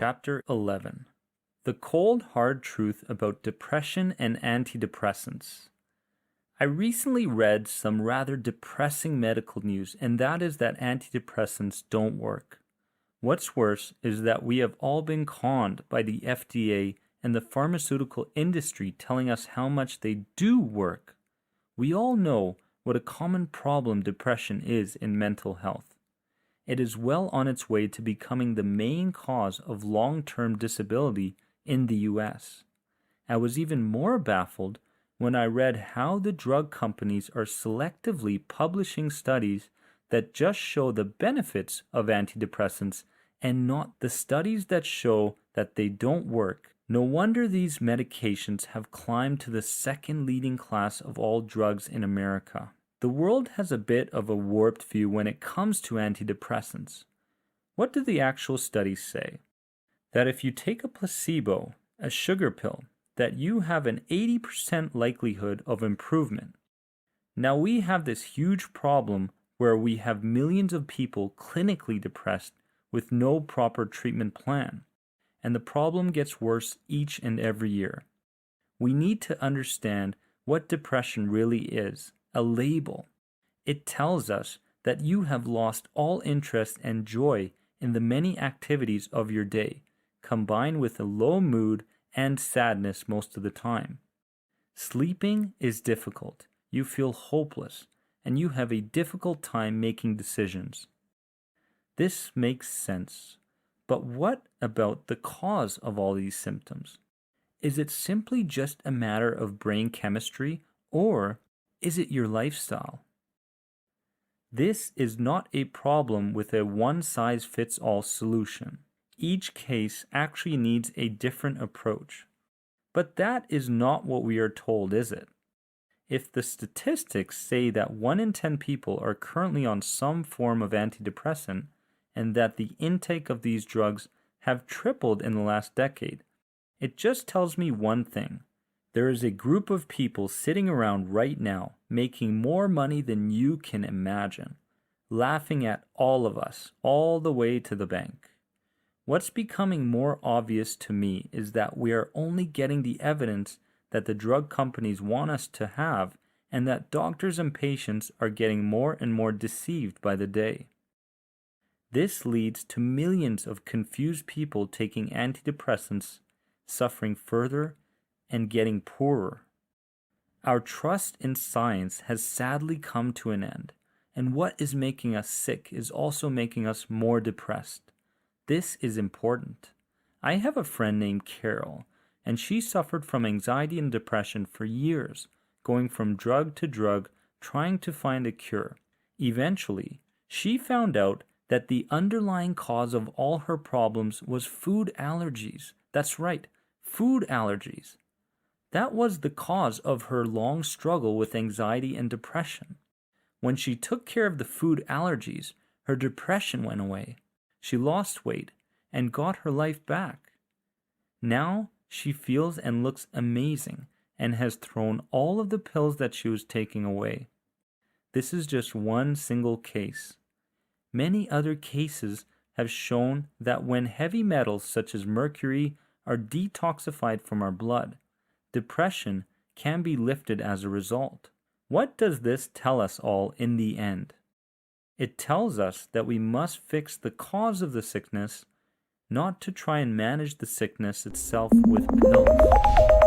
Chapter 11. The Cold Hard Truth About Depression and Antidepressants. I recently read some rather depressing medical news, and that is that antidepressants don't work. What's worse is that we have all been conned by the FDA and the pharmaceutical industry telling us how much they do work. We all know what a common problem depression is in mental health. It is well on its way to becoming the main cause of long-term disability in the US. I was even more baffled when I read how the drug companies are selectively publishing studies that just show the benefits of antidepressants and not the studies that show that they don't work. No wonder these medications have climbed to the second leading class of all drugs in America. The world has a bit of a warped view when it comes to antidepressants. What do the actual studies say? That if you take a placebo, a sugar pill, that you have an 80% likelihood of improvement. Now we have this huge problem where we have millions of people clinically depressed with no proper treatment plan, and the problem gets worse each and every year. We need to understand what depression really is. A label. It tells us that you have lost all interest and joy in the many activities of your day, combined with a low mood and sadness most of the time. Sleeping is difficult, you feel hopeless, and you have a difficult time making decisions. This makes sense, but what about the cause of all these symptoms? Is it simply just a matter of brain chemistry, or is it your lifestyle? This is not a problem with a one-size-fits-all solution. Each case actually needs a different approach. But that is not what we are told, is it? If the statistics say that 1 in 10 people are currently on some form of antidepressant, and that the intake of these drugs have tripled in the last decade, it just tells me one thing. There is a group of people sitting around right now making more money than you can imagine, laughing at all of us all the way to the bank. What's becoming more obvious to me is that we are only getting the evidence that the drug companies want us to have, and that doctors and patients are getting more and more deceived by the day. This leads to millions of confused people taking antidepressants, suffering further, and getting poorer. Our trust in science has sadly come to an end, and what is making us sick is also making us more depressed. This is important. I have a friend named Carol, and she suffered from anxiety and depression for years, going from drug to drug, trying to find a cure. Eventually, she found out that the underlying cause of all her problems was food allergies. That's right, food allergies. That was the cause of her long struggle with anxiety and depression. When she took care of the food allergies, her depression went away. She lost weight and got her life back. Now she feels and looks amazing and has thrown all of the pills that she was taking away. This is just one single case. Many other cases have shown that when heavy metals such as mercury are detoxified from our blood, depression can be lifted as a result. What does this tell us all in the end? It tells us that we must fix the cause of the sickness, not to try and manage the sickness itself with pills.